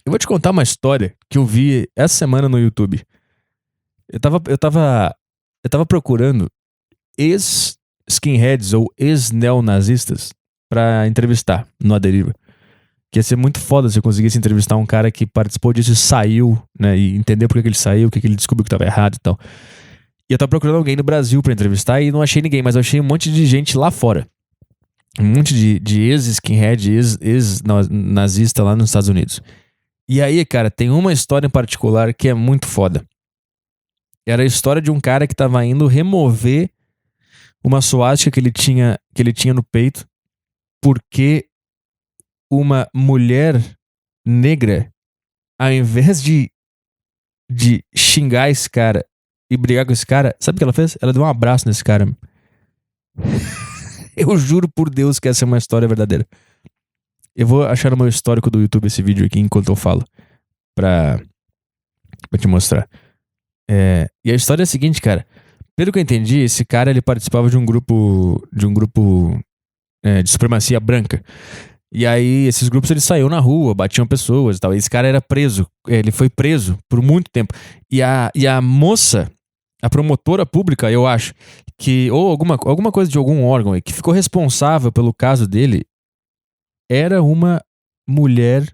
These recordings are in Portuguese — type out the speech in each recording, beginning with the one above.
Eu vou te contar uma história que eu vi essa semana no YouTube. Eu tava procurando ex-skinheads ou ex-neonazistas pra entrevistar no A Deriva. Que ia ser muito foda se eu conseguisse entrevistar um cara que participou disso e saiu, né? E entender por que ele saiu, o que ele descobriu que tava errado e tal. E eu tava procurando alguém no Brasil pra entrevistar e não achei ninguém, mas eu achei um monte de gente lá fora. Um monte de ex-skinhead, ex-nazista lá nos Estados Unidos. E aí, cara, tem uma história em particular que é muito foda. Era a história de um cara que tava indo remover uma suástica que ele tinha no peito porque uma mulher negra, ao invés de xingar esse cara e brigar com esse cara, sabe o que ela fez? Ela deu um abraço nesse cara. Eu juro por Deus que essa é uma história verdadeira. Eu vou achar no meu histórico do YouTube esse vídeo aqui enquanto eu falo. Pra te mostrar. E a história é a seguinte, cara. Pelo que eu entendi, esse cara ele participava de um grupo de supremacia branca. E aí esses grupos eles saíam na rua, batiam pessoas e tal. E esse cara era preso. Ele foi preso por muito tempo. E a moça, a promotora pública, eu acho, que ou alguma coisa de algum órgão aí, que ficou responsável pelo caso dele, era uma mulher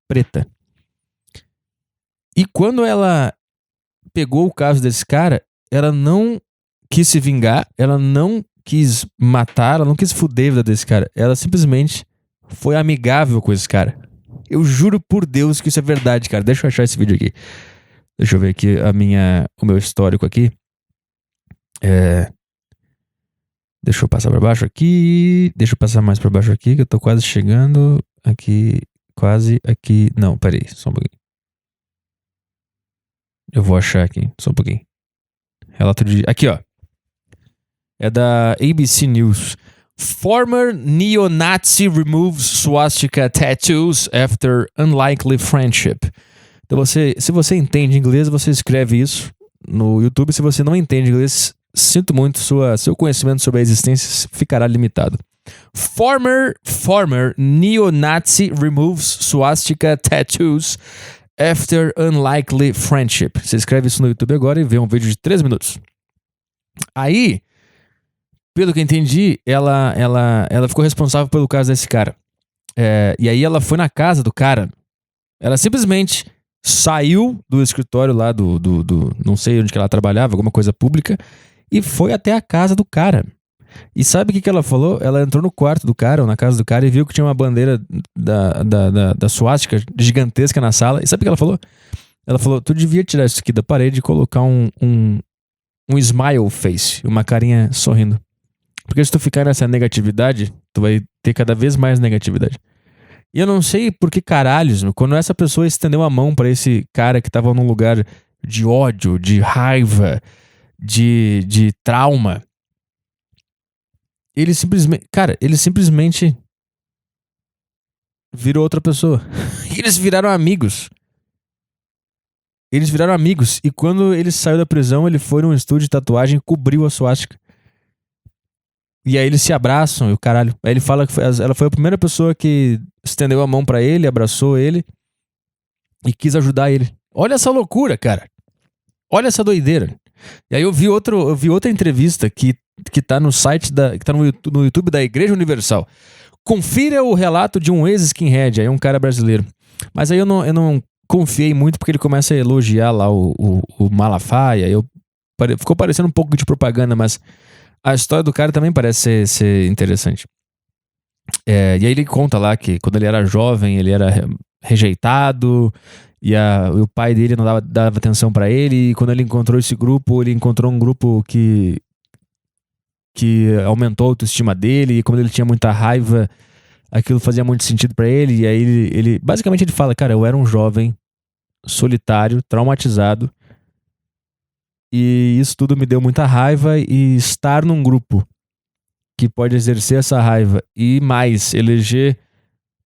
preta. E quando ela pegou o caso desse cara, ela não quis se vingar, ela não quis matar, ela não quis fuder a vida desse cara. Ela simplesmente foi amigável com esse cara. Eu juro por Deus que isso é verdade, cara. Deixa eu achar esse vídeo aqui. Deixa eu ver aqui o meu histórico aqui. Deixa eu passar pra baixo aqui. Deixa eu passar mais pra baixo aqui, que eu tô quase chegando aqui. Quase aqui. Não, peraí, só um pouquinho. Eu vou achar aqui, só um pouquinho. Relato de... Aqui, ó. É da ABC News. Former neo-Nazi removes swastika tattoos after unlikely friendship. Então se você entende inglês, você escreve isso no YouTube. Se você não entende inglês, sinto muito, seu conhecimento sobre a existência ficará limitado. Former neo-Nazi removes swastika tattoos after unlikely friendship. Você escreve isso no YouTube agora e vê um vídeo de 3 minutos. Aí, pelo que eu entendi, ela ficou responsável pelo caso desse cara. E aí ela foi na casa do cara. Ela simplesmente saiu do escritório lá do não sei onde que ela trabalhava, alguma coisa pública, e foi até a casa do cara. E sabe o que ela falou? Ela entrou no quarto do cara, ou na casa do cara, e viu que tinha uma bandeira da suástica gigantesca na sala. E sabe o que ela falou? Ela falou, tu devia tirar isso aqui da parede e colocar um smile face, uma carinha sorrindo. Porque se tu ficar nessa negatividade, tu vai ter cada vez mais negatividade. E eu não sei por que caralhos, quando essa pessoa estendeu a mão pra esse cara que tava num lugar de ódio, de raiva, de trauma, ele simplesmente virou outra pessoa. E eles viraram amigos. E quando ele saiu da prisão, ele foi num estúdio de tatuagem e cobriu a suástica. E aí eles se abraçam e o caralho. Aí ele fala que ela foi a primeira pessoa que estendeu a mão pra ele, abraçou ele e quis ajudar ele. Olha essa loucura, cara. Olha essa doideira. E aí eu vi outra entrevista que tá no site que tá no YouTube da Igreja Universal. Confira o relato de um ex-skinhead, aí um cara brasileiro. Mas aí eu não confiei muito porque ele começa a elogiar lá o Malafaia. Ficou parecendo um pouco de propaganda, mas a história do cara também parece ser interessante. E aí ele conta lá que quando ele era jovem, ele era rejeitado, e o pai dele não dava atenção pra ele, e quando ele encontrou esse grupo, ele encontrou um grupo que aumentou a autoestima dele, e quando ele tinha muita raiva, aquilo fazia muito sentido pra ele, e aí ele basicamente ele fala, cara, eu era um jovem solitário, traumatizado, e isso tudo me deu muita raiva, e estar num grupo que pode exercer essa raiva e mais eleger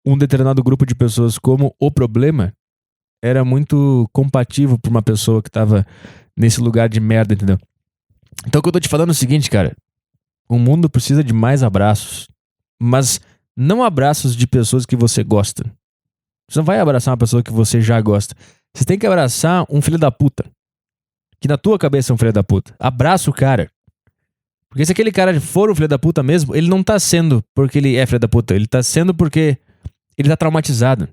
um determinado grupo de pessoas como o problema era muito compatível pra uma pessoa que tava nesse lugar de merda, entendeu? Então o que eu tô te falando é o seguinte, cara, o mundo precisa de mais abraços, mas não abraços de pessoas que você gosta, Você não vai abraçar uma pessoa que você já gosta. Você tem que abraçar um filho da puta. Que na tua cabeça é um filho da puta. Abraça o cara. Porque se aquele cara for um filho da puta mesmo, ele não tá sendo porque ele é filho da puta. Ele tá sendo porque ele tá traumatizado.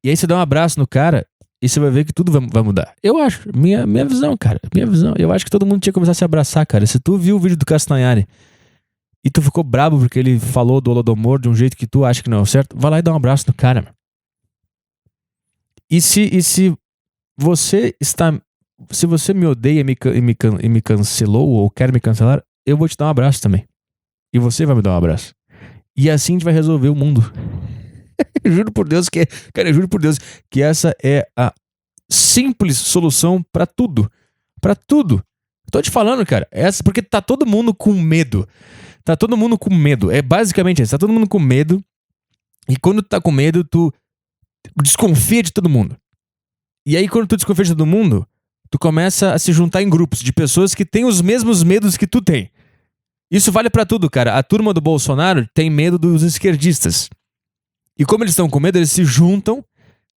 E aí você dá um abraço no cara e você vai ver que tudo vai mudar. Eu acho. Minha visão, cara. Minha visão. Eu acho que todo mundo tinha que começar a se abraçar, cara. Se tu viu o vídeo do Castanhari e tu ficou brabo porque ele falou do Holodomor de um jeito que tu acha que não é o certo, vai lá e dá um abraço no cara, mano. E se você está... Se você me odeia e me cancelou ou quer me cancelar, eu vou te dar um abraço também. E você vai me dar um abraço. E assim a gente vai resolver o mundo. Juro por Deus que... Cara, eu juro por Deus que essa é a simples solução pra tudo. Pra tudo. Tô te falando, cara. Essa porque tá todo mundo com medo. Tá todo mundo com medo. É basicamente isso. Tá todo mundo com medo. E quando tu tá com medo, tu desconfia de todo mundo. E aí quando tu desconfia de todo mundo, tu começa a se juntar em grupos de pessoas que têm os mesmos medos que tu tem. Isso vale pra tudo, cara. A turma do Bolsonaro tem medo dos esquerdistas. E como eles estão com medo, eles se juntam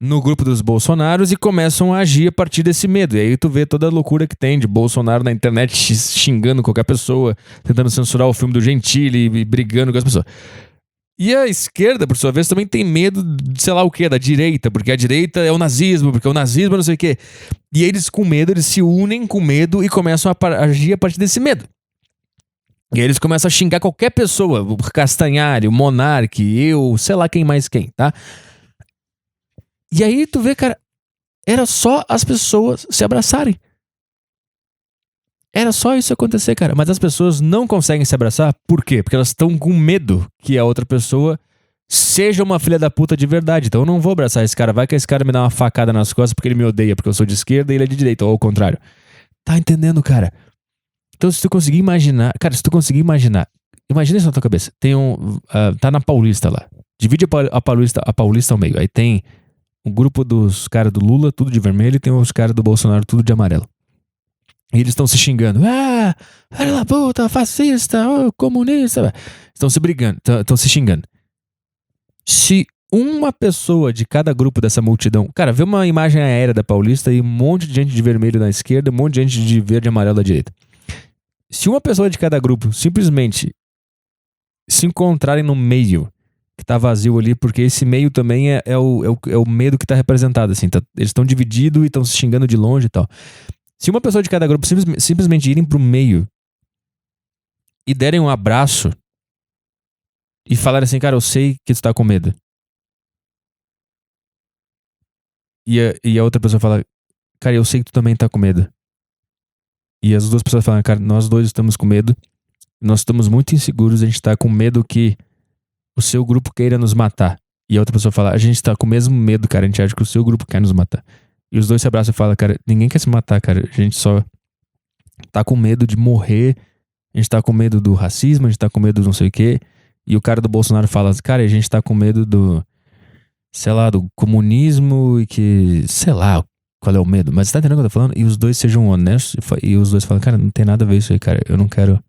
no grupo dos Bolsonaros e começam a agir a partir desse medo. E aí tu vê toda a loucura que tem de Bolsonaro na internet xingando qualquer pessoa, tentando censurar o filme do Gentili e brigando com as pessoas. E a esquerda, por sua vez, também tem medo de sei lá o que, da direita, porque a direita é o nazismo, porque o nazismo é não sei o quê. E eles com medo, eles se unem com medo e começam a agir a partir desse medo. E aí eles começam a xingar qualquer pessoa, o Castanhari, o Monark, eu, sei lá quem mais quem, tá? E aí tu vê, cara, era só as pessoas se abraçarem. Era só isso acontecer, cara. Mas as pessoas não conseguem se abraçar. Por quê? Porque elas estão com medo que a outra pessoa seja uma filha da puta de verdade. Então eu não vou abraçar esse cara. Vai que esse cara me dá uma facada nas costas porque ele me odeia, porque eu sou de esquerda e ele é de direita, ou ao contrário. Tá entendendo, cara? Então se tu conseguir imaginar... Cara, se tu conseguir imaginar... Imagina isso na tua cabeça. Tem um... tá na Paulista lá. Divide a Paulista ao meio. Aí tem um grupo dos caras do Lula, tudo de vermelho, e tem os caras do Bolsonaro, tudo de amarelo. E eles estão se xingando. Ah, filha da puta, fascista, oh, comunista. Estão se brigando, estão se xingando. Se uma pessoa de cada grupo dessa multidão... Cara, vê uma imagem aérea da Paulista e um monte de gente de vermelho na esquerda, um monte de gente de verde e amarelo da direita. Se uma pessoa de cada grupo simplesmente se encontrarem no meio que tá vazio ali, porque esse meio também é o medo que tá representado, assim. Eles estão divididos e estão se xingando de longe e tal. Se uma pessoa de cada grupo simplesmente irem pro meio e derem um abraço e falarem assim, cara, eu sei que tu tá com medo. E a outra pessoa fala, cara, eu sei que tu também tá com medo. E as duas pessoas falam, cara, nós dois estamos com medo. Nós estamos muito inseguros, a gente tá com medo que o seu grupo queira nos matar. E a outra pessoa fala, a gente tá com o mesmo medo, cara, a gente acha que o seu grupo quer nos matar. E os dois se abraçam e falam, cara, ninguém quer se matar, cara. A gente só tá com medo de morrer. A gente tá com medo do racismo, a gente tá com medo do não sei o quê. E o cara do Bolsonaro fala, cara, a gente tá com medo do, sei lá, do comunismo e que, sei lá, qual é o medo. Mas você tá entendendo o que eu tô falando? E os dois sejam honestos e os dois falam, cara, não tem nada a ver isso aí, cara. Eu não quero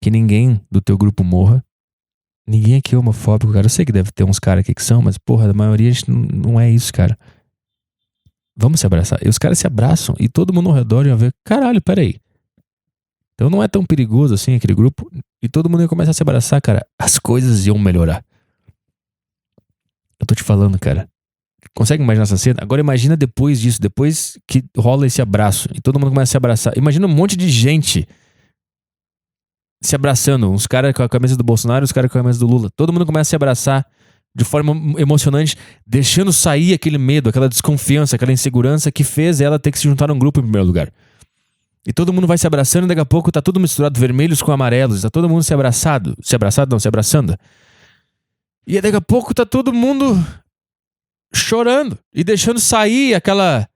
que ninguém do teu grupo morra. Ninguém aqui é homofóbico, cara. Eu sei que deve ter uns caras aqui que são, mas porra, a maioria a gente não é isso, cara. Vamos se abraçar. E os caras se abraçam e todo mundo ao redor ia ver, caralho, peraí. Então não é tão perigoso assim aquele grupo. E todo mundo ia começar a se abraçar, cara. As coisas iam melhorar. Eu tô te falando, cara. Consegue imaginar essa cena? Agora imagina depois disso, depois que rola esse abraço e todo mundo começa a se abraçar. Imagina um monte de gente se abraçando. Uns caras com a camisa do Bolsonaro e os caras com a camisa do Lula. Todo mundo começa a se abraçar de forma emocionante, deixando sair aquele medo, aquela desconfiança, aquela insegurança que fez ela ter que se juntar num grupo em primeiro lugar. E todo mundo vai se abraçando e daqui a pouco tá tudo misturado, vermelhos com amarelos, tá todo mundo se abraçado. Se abraçando. E daqui a pouco tá todo mundo chorando e deixando sair aquela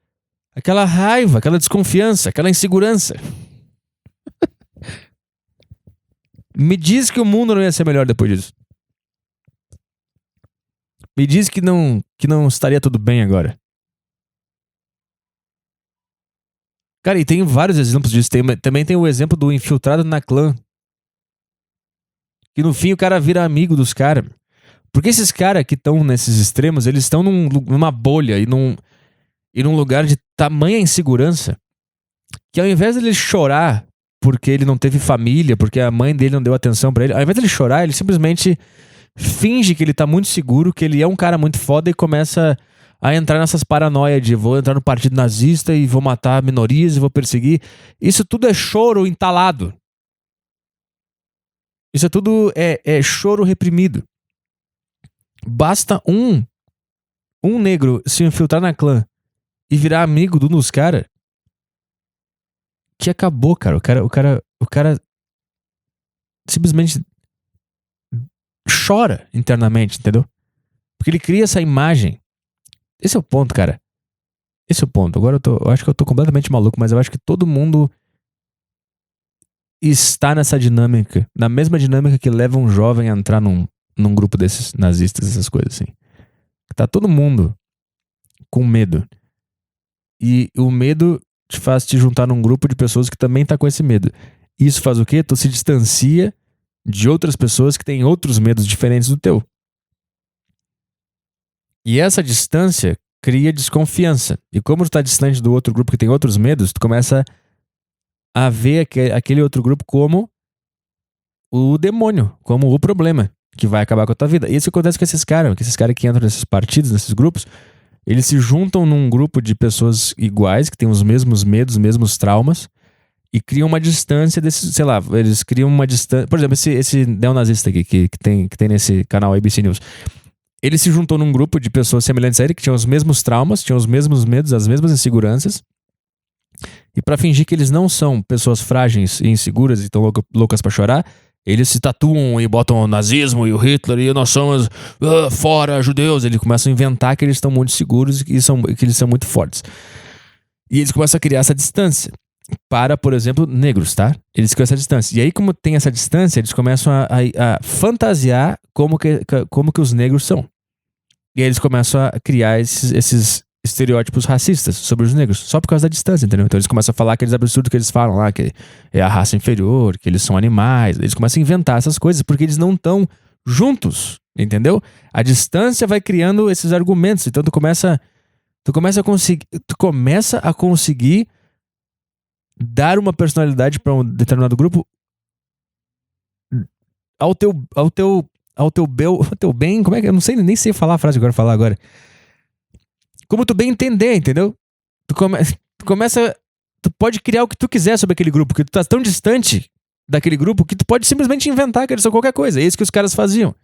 raiva, aquela desconfiança, aquela insegurança. Me diz que o mundo não ia ser melhor depois disso. Me diz que não estaria tudo bem agora. Cara, e tem vários exemplos disso. Também tem o exemplo do infiltrado na clã. Que no fim o cara vira amigo dos caras. Porque esses caras que estão nesses extremos, eles estão numa bolha e num lugar de tamanha insegurança que ao invés dele chorar porque ele não teve família, porque a mãe dele não deu atenção pra ele, ao invés dele chorar, ele simplesmente finge que ele tá muito seguro, que ele é um cara muito foda e começa a entrar nessas paranoias de vou entrar no partido nazista e vou matar minorias e vou perseguir. Isso tudo é choro entalado. Isso é tudo é choro reprimido. Basta um negro se infiltrar na clã e virar amigo de um dos caras que acabou, cara. O cara simplesmente chora internamente, entendeu? Porque ele cria essa imagem. Esse é o ponto, cara. Esse é o ponto. Agora eu acho que eu tô completamente maluco, mas eu acho que todo mundo está nessa dinâmica, na mesma dinâmica que leva um jovem a entrar num grupo desses nazistas, essas coisas assim. Tá todo mundo com medo. E o medo te faz te juntar num grupo de pessoas que também tá com esse medo. Isso faz o quê? Tu se distancia de outras pessoas que têm outros medos diferentes do teu. E essa distância cria desconfiança. E como tu tá distante do outro grupo que tem outros medos, tu começa a ver aquele outro grupo como o demônio, como o problema que vai acabar com a tua vida. E isso acontece com esses caras que entram nesses partidos, nesses grupos, eles se juntam num grupo de pessoas iguais, que têm os mesmos medos, os mesmos traumas, e criam uma distância desses, sei lá, eles criam uma distância. Por exemplo, esse neonazista aqui, que tem nesse canal ABC News. Ele se juntou num grupo de pessoas semelhantes a ele, que tinham os mesmos traumas, tinham os mesmos medos, as mesmas inseguranças. E pra fingir que eles não são pessoas frágeis e inseguras e tão loucas pra chorar, eles se tatuam e botam o nazismo e o Hitler e nós somos fora judeus. Eles começam a inventar que eles estão muito seguros e que eles são muito fortes. E eles começam a criar essa distância para, por exemplo, negros, tá? Eles criam essa distância. E aí, como tem essa distância, eles começam a fantasiar como que os negros são. E aí eles começam a criar esses estereótipos racistas sobre os negros, só por causa da distância, entendeu? Então eles começam a falar aqueles absurdos que eles falam lá, que é a raça inferior, que eles são animais. Eles começam a inventar essas coisas porque eles não estão juntos, entendeu? A distância vai criando esses argumentos. Então tu começa a conseguir dar uma personalidade para um determinado grupo ao teu bem, como é que eu não sei, nem sei falar a frase que eu quero falar agora. Como tu bem entender, entendeu? Tu pode criar o que tu quiser sobre aquele grupo, porque tu tá tão distante daquele grupo que tu pode simplesmente inventar que eles são qualquer coisa. É isso que os caras faziam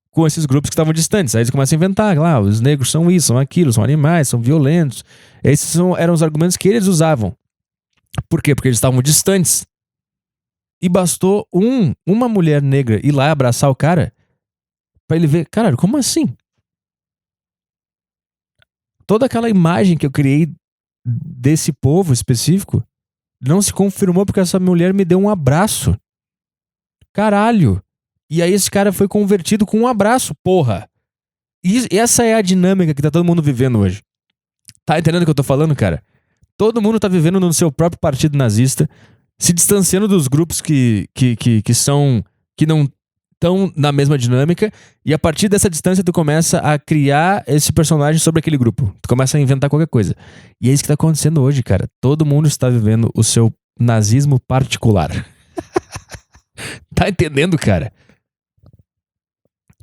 com esses grupos que estavam distantes. Aí eles começam a inventar, lá, os negros são isso, são aquilo, são animais, são violentos. Esses eram os argumentos que eles usavam. Por quê? Porque eles estavam distantes. E bastou uma mulher negra ir lá abraçar o cara pra ele ver, caralho, como assim? Toda aquela imagem que eu criei desse povo específico não se confirmou porque essa mulher me deu um abraço. Caralho. E aí esse cara foi convertido com um abraço, porra. E essa é a dinâmica que tá todo mundo vivendo hoje. Tá entendendo o que eu tô falando, cara? Todo mundo tá vivendo no seu próprio partido nazista, se distanciando dos grupos que não estão na mesma dinâmica, e a partir dessa distância tu começa a criar esse personagem sobre aquele grupo. Tu começa a inventar qualquer coisa. E é isso que tá acontecendo hoje, cara. Todo mundo está vivendo o seu nazismo particular. Tá entendendo, cara?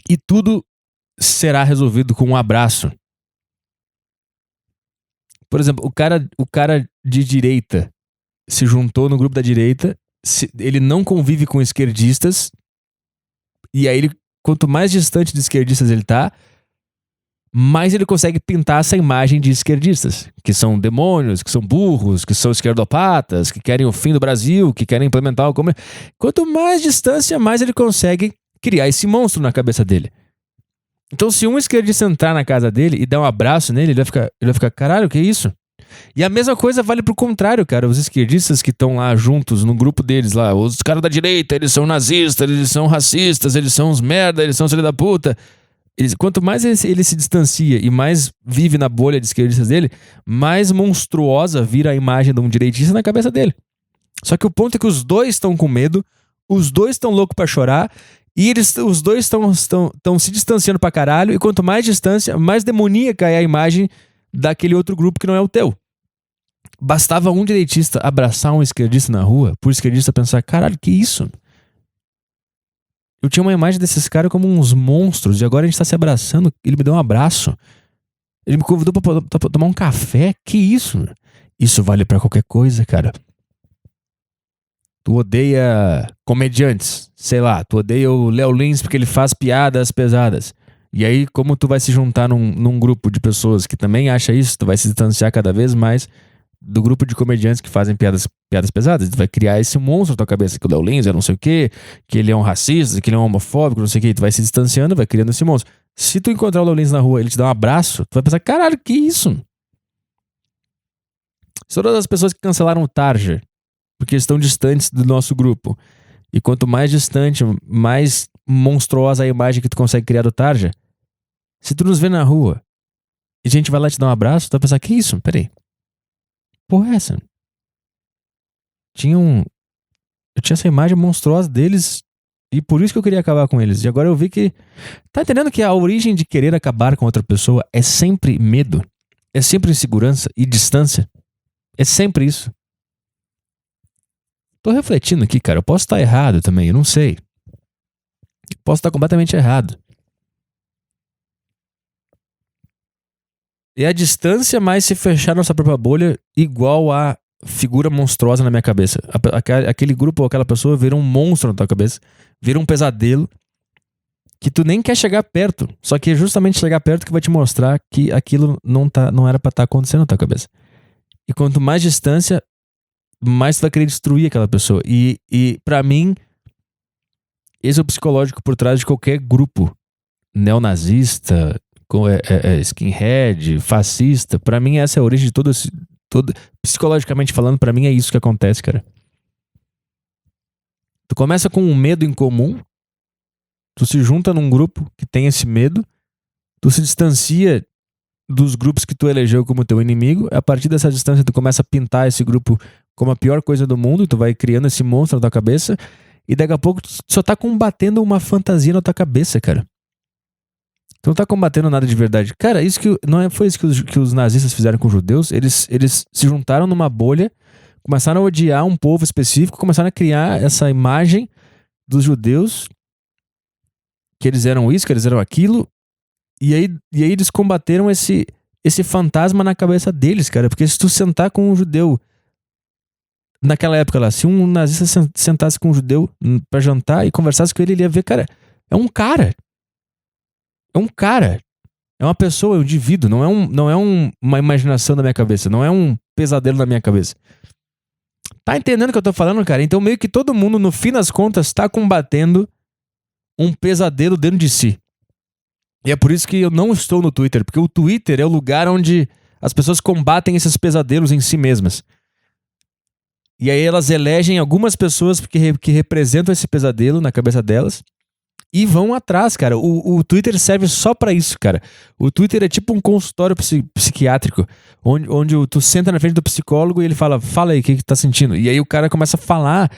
E tudo será resolvido com um abraço. Por exemplo, o cara de direita se juntou no grupo da direita, ele não convive com esquerdistas, e aí quanto mais distante de esquerdistas ele tá, mais ele consegue pintar essa imagem de esquerdistas, que são demônios, que são burros, que são esquerdopatas, que querem o fim do Brasil, que querem implementar o comunismo. Quanto mais distância, mais ele consegue criar esse monstro na cabeça dele. Então, se um esquerdista entrar na casa dele e dar um abraço nele, ele vai ficar, caralho, que isso? E a mesma coisa vale pro contrário, cara. Os esquerdistas que estão lá juntos, no grupo deles lá, os caras da direita, eles são nazistas, eles são racistas, eles são uns merda, eles são filho da puta. Quanto mais ele se distancia e mais vive na bolha de esquerdistas dele, mais monstruosa vira a imagem de um direitista na cabeça dele. Só que o ponto é que os dois estão com medo, os dois estão loucos pra chorar e os dois estão se distanciando pra caralho e quanto mais distância, mais demoníaca é a imagem daquele outro grupo que não é o teu. Bastava um direitista abraçar um esquerdista na rua, por esquerdista pensar, caralho, que isso? Eu tinha uma imagem desses caras como uns monstros e agora a gente tá se abraçando, ele me deu um abraço. Ele me convidou pra tomar um café, que isso? Isso vale pra qualquer coisa, cara. Tu odeia comediantes, sei lá, tu odeia o Léo Lins porque ele faz piadas pesadas. E aí, como tu vai se juntar num grupo de pessoas que também acha isso, tu vai se distanciar cada vez mais do grupo de comediantes que fazem piadas pesadas. Tu vai criar esse monstro na tua cabeça, que o Léo Lins é não sei o quê, que ele é um racista, que ele é um homofóbico, não sei o quê. Tu vai se distanciando, vai criando esse monstro. Se tu encontrar o Léo Lins na rua, ele te dá um abraço, tu vai pensar, caralho, que isso? Todas as pessoas que cancelaram o Tarja porque estão distantes do nosso grupo. E quanto mais distante, mais monstruosa a imagem que tu consegue criar do Tarja. Se tu nos vê na rua e a gente vai lá te dar um abraço, tu vai pensar, que isso? Peraí. Porra é essa? Eu tinha essa imagem monstruosa deles e por isso que eu queria acabar com eles. E agora eu vi que... Tá entendendo que a origem de querer acabar com outra pessoa é sempre medo? É sempre insegurança e distância? É sempre isso. Tô refletindo aqui, cara. Eu posso estar errado também, eu não sei. Posso estar completamente errado. E a distância mais se fechar nossa própria bolha igual a figura monstruosa na minha cabeça. Aquele grupo ou aquela pessoa vira um monstro na tua cabeça. Vira um pesadelo que tu nem quer chegar perto. Só que é justamente chegar perto que vai te mostrar que aquilo não era pra estar acontecendo na tua cabeça. E quanto mais distância, mais tu vai querer destruir aquela pessoa. E pra mim, esse é o psicológico por trás de qualquer grupo neonazista, skinhead, fascista. Pra mim, essa é a origem de todo psicologicamente falando, pra mim é isso que acontece, cara. Tu começa com um medo em comum, tu se junta num grupo que tem esse medo, tu se distancia dos grupos que tu elegeu como teu inimigo, a partir dessa distância tu começa a pintar esse grupo como a pior coisa do mundo, tu vai criando esse monstro na tua cabeça, e daqui a pouco tu só tá combatendo uma fantasia na tua cabeça, cara. Tu não tá combatendo nada de verdade. Cara, foi isso que os nazistas fizeram com os judeus. Eles se juntaram numa bolha, começaram a odiar um povo específico, começaram a criar essa imagem dos judeus, que eles eram isso, que eles eram aquilo, e aí eles combateram esse fantasma na cabeça deles, cara. Porque se tu sentar com um judeu naquela época lá, se um nazista sentasse com um judeu pra jantar e conversasse com ele, ele ia ver, cara, é um cara. É um cara. É uma pessoa, é um indivíduo. Não é uma imaginação da minha cabeça. Não é um pesadelo da minha cabeça. Tá entendendo o que eu tô falando, cara? Então meio que todo mundo, no fim das contas, tá combatendo um pesadelo dentro de si. E é por isso que eu não estou no Twitter. Porque o Twitter é o lugar onde as pessoas combatem esses pesadelos em si mesmas. E aí elas elegem algumas pessoas que representam esse pesadelo na cabeça delas e vão atrás, cara. O Twitter serve só pra isso, cara. O Twitter é tipo um consultório psiquiátrico, onde tu senta na frente do psicólogo e ele fala aí, o que tá sentindo? E aí o cara começa a falar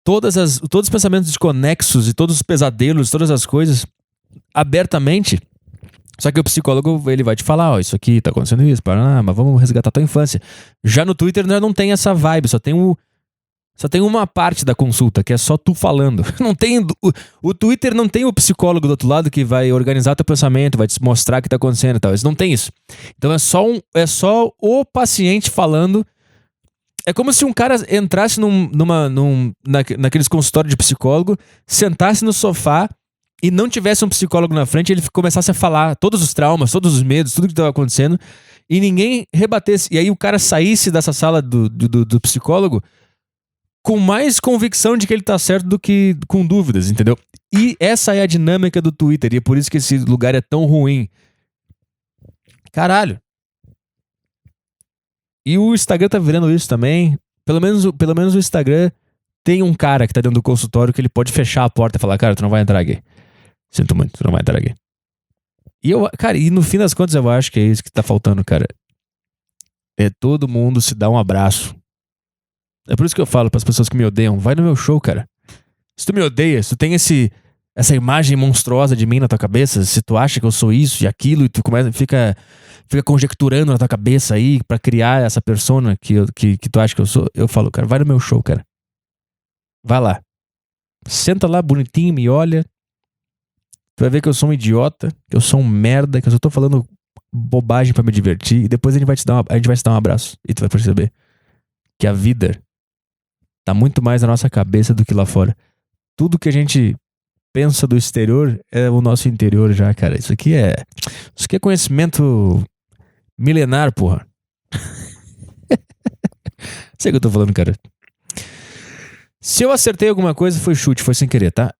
todos os pensamentos desconexos e todos os pesadelos, todas as coisas abertamente. Só que o psicólogo, ele vai te falar, ó, isso aqui tá acontecendo isso, mas vamos resgatar tua infância. Já no Twitter não tem essa vibe, só tem uma parte da consulta, que é só tu falando. Não tem, o Twitter não tem o psicólogo do outro lado que vai organizar teu pensamento, vai te mostrar o que tá acontecendo e tal. Eles não tem isso. Então é só o paciente falando. É como se um cara entrasse naqueles consultórios de psicólogo, sentasse no sofá e não tivesse um psicólogo na frente, ele começasse a falar todos os traumas, todos os medos, tudo que estava acontecendo, e ninguém rebatesse. E aí o cara saísse dessa sala do psicólogo com mais convicção de que ele tá certo do que com dúvidas, entendeu? E essa é a dinâmica do Twitter, e é por isso que esse lugar é tão ruim. Caralho. E o Instagram tá virando isso também. Pelo menos o Instagram tem um cara que tá dentro do consultório que ele pode fechar a porta e falar, cara, tu não vai entrar aqui. Sinto muito, tu não vai entrar aqui. E no fim das contas eu acho que é isso que tá faltando, cara. É todo mundo se dar um abraço. É por isso que eu falo pras pessoas que me odeiam, vai no meu show, cara. Se tu me odeia, se tu tem essa imagem monstruosa de mim na tua cabeça, se tu acha que eu sou isso e aquilo, e tu fica conjecturando na tua cabeça aí pra criar essa persona que tu acha que eu sou, eu falo, cara, vai no meu show, cara. Vai lá. Senta lá bonitinho, me olha. Tu vai ver que eu sou um idiota, que eu sou um merda, que eu só tô falando bobagem pra me divertir. E depois a gente vai te dar um abraço. E tu vai perceber que a vida tá muito mais na nossa cabeça do que lá fora. Tudo que a gente pensa do exterior é o nosso interior já, cara. Isso aqui é conhecimento milenar, porra. Sei o que eu tô falando, cara. Se eu acertei alguma coisa, foi chute, foi sem querer, tá?